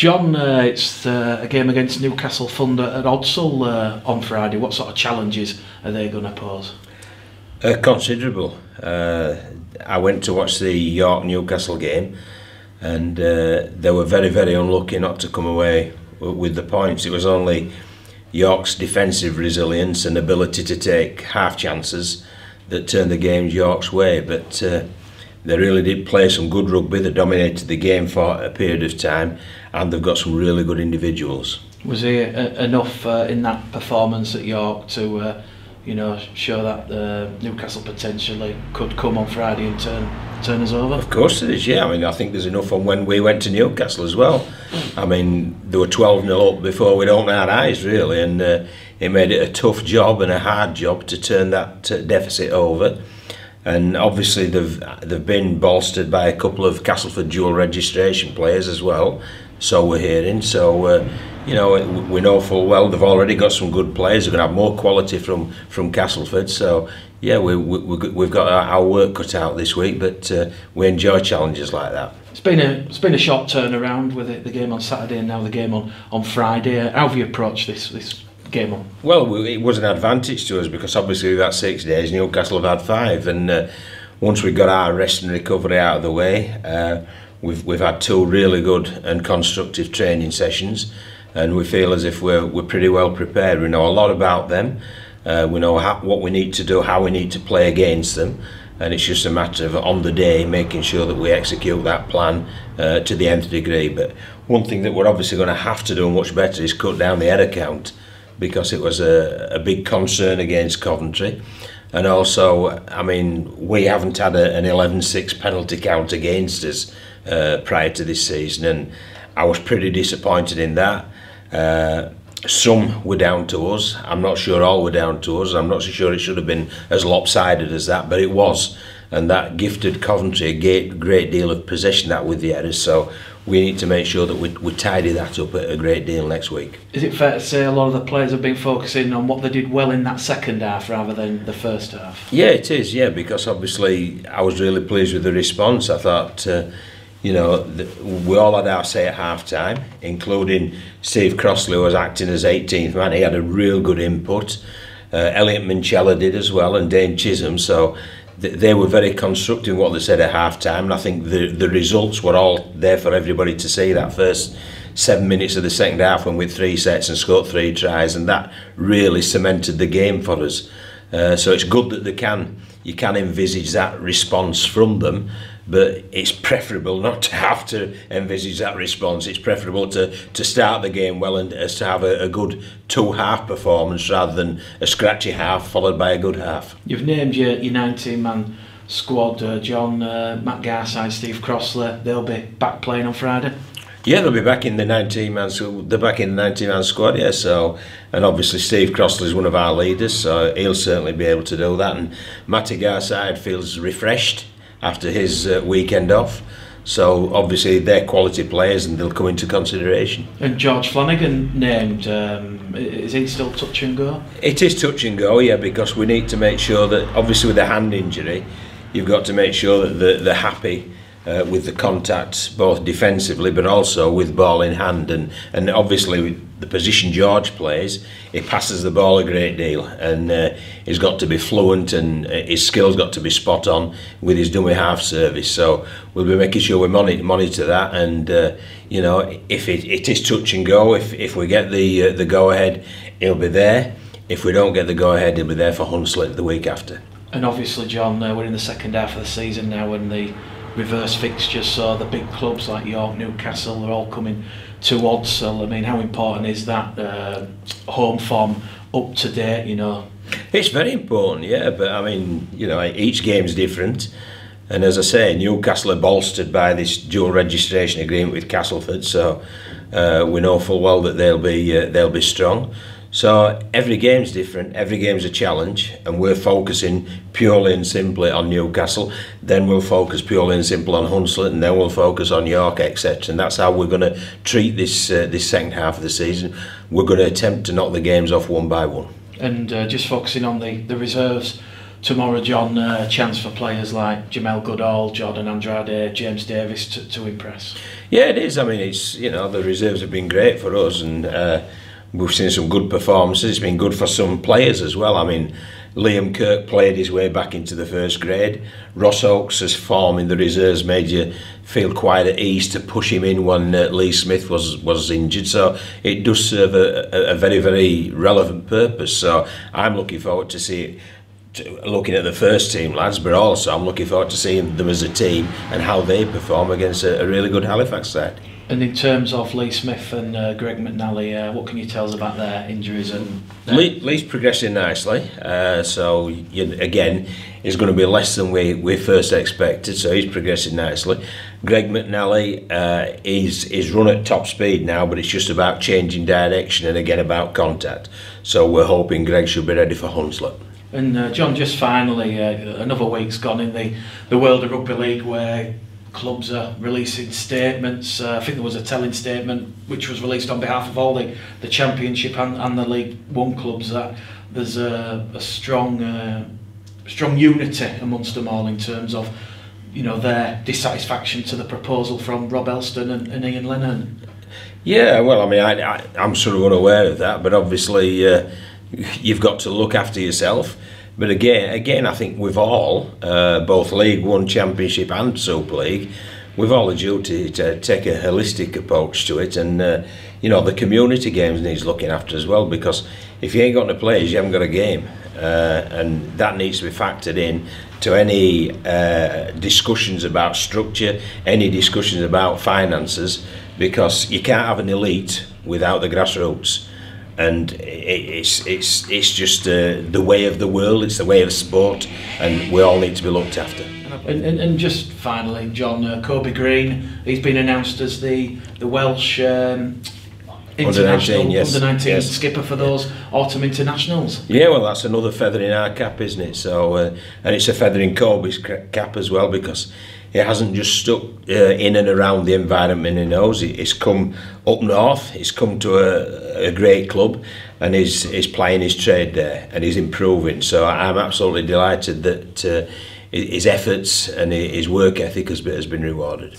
John, it's a game against Newcastle Thunder at Odsal on Friday. What sort of challenges are they going to pose? Considerable. I went to watch the York-Newcastle game, and they were very, very unlucky not to come away with the points. It was only York's defensive resilience and ability to take half chances that turned the game York's way, but they really did play some good rugby. They dominated the game for a period of time, and they've got some really good individuals. Was there enough in that performance at York to show that Newcastle potentially could come on Friday and turn us over? Of course there is, yeah. I mean, I think there's enough on when we went to Newcastle as well. I mean, they were 12-0 up before we'd opened our eyes, really, and it made it a tough job and a hard job to turn that deficit over. And obviously they've been bolstered by a couple of Castleford dual registration players as well, so we're hearing. So we know full well they've already got some good players. They're going to have more quality from Castleford. So yeah, we've got our work cut out this week, but we enjoy challenges like that. It's been a short turnaround with the game on Saturday and now the game on Friday. How have you approached this game on? Well, it was an advantage to us because obviously we've had 6 days, Newcastle have had 5, and once we got our rest and recovery out of the way, we've had 2 really good and constructive training sessions, and we feel as if we're pretty well prepared. We know a lot about them, we know what we need to do, how we need to play against them, and it's just a matter of on the day making sure that we execute that plan to the nth degree. But one thing that we're obviously going to have to do much better is cut down the error count, because it was a big concern against Coventry. And also, I mean, we haven't had an 11-6 penalty count against us prior to this season, and I was pretty disappointed in that. Some were down to us. I'm not sure all were down to us. I'm not so sure it should have been as lopsided as that, but it was. And that gifted Coventry a great deal of possession that with the errors. So we need to make sure that we tidy that up a great deal next week. Is it fair to say a lot of the players have been focusing on what they did well in that second half rather than the first half? Yeah, it is, yeah, because obviously I was really pleased with the response. I thought, we all had our say at half-time, including Steve Crossley, who was acting as 18th man. He had a real good input. Elliot Minchella did as well, and Dane Chisholm, so they were very constructive in what they said at half-time, and I think the results were all there for everybody to see. That first 7 minutes of the second half when we had 3 sets and scored 3 tries, and that really cemented the game for us. So it's good that you can envisage that response from them, but it's preferable not to have to envisage that response. It's preferable to start the game well and to have a good 2-half performance rather than a scratchy half followed by a good half. You've named your 19-man squad, John, Matt Garside, Steve Crossley. They'll be back playing on Friday? Yeah, they'll be back in the 19-man. They're back in the 19-man squad. Yeah, so, and obviously Steve Crossley is one of our leaders, so he'll certainly be able to do that. And Matty Garside feels refreshed after his weekend off, so obviously they're quality players and they'll come into consideration. And George Flanagan named, is he still touch and go? It is touch and go, yeah, because we need to make sure that obviously with the hand injury you've got to make sure that they're happy with the contact both defensively but also with ball in hand, and obviously the position George plays, he passes the ball a great deal, and he's got to be fluent and his skills got to be spot on with his dummy half service. So we'll be making sure we monitor that, and if it is touch and go, if we get the go ahead, he'll be there. If we don't get the go ahead, he'll be there for Hunslet the week after. And obviously, John, we're in the second half of the season now, and the reverse fixtures, so the big clubs like York, Newcastle are all coming to Odsal. I mean, how important is that home form up to date, It's very important, yeah, but I mean, each game's different, and as I say, Newcastle are bolstered by this dual registration agreement with Castleford, so we know full well that they'll be strong. So every game's different, every game's a challenge, and we're focusing purely and simply on Newcastle, then we'll focus purely and simply on Hunslet, and then we'll focus on York, etc. And that's how we're going to treat this second half of the season. We're going to attempt to knock the games off one by one. And just focusing on the reserves tomorrow, John, a chance for players like Jamel Goodall, Jordan Andrade, James Davis to impress? Yeah, it is. I mean, it's, you know, the reserves have been great for us, and we've seen some good performances. It's been good for some players as well. I mean, Liam Kirk played his way back into the first grade. Ross Oakes' form in the reserves made you feel quite at ease to push him in when Lee Smith was injured. So it does serve a very, very relevant purpose. So I'm looking forward to see it. Looking at the first team lads, but also I'm looking forward to seeing them as a team and how they perform against a really good Halifax side. And in terms of Lee Smith and Greg McNally, what can you tell us about their injuries? And Lee's progressing nicely, so again, he's going to be less than we first expected, so he's progressing nicely. Greg McNally is run at top speed now, but it's just about changing direction and again about contact. So we're hoping Greg should be ready for Hunslet. And John, just finally, another week's gone in the world of rugby league where clubs are releasing statements. I think there was a telling statement which was released on behalf of all the Championship and the League One clubs that there's a strong unity amongst them all in terms of, you know, their dissatisfaction to the proposal from Rob Elston and Ian Lennon. Yeah, well, I mean, I'm sort of unaware of that, but obviously you've got to look after yourself. But again, I think we've all, both League One, Championship and Super League, we've all a duty to take a holistic approach to it, and you know, the community games needs looking after as well, because if you ain't got no players, you haven't got a game, and that needs to be factored in to any discussions about structure, any discussions about finances, because you can't have an elite without the grassroots. And it's just the way of the world, it's the way of sport, and we all need to be looked after. And just finally, John, Kobe Green, he's been announced as the Welsh international under-19 skipper for those autumn internationals. Yeah, well, that's another feather in our cap, isn't it? So, and it's a feather in Kobe's cap as well, because it hasn't just stuck in and around the environment he knows. It's come up north, he's come to a great club, and he's playing his trade there, and he's improving. So I'm absolutely delighted that his efforts and his work ethic has been rewarded.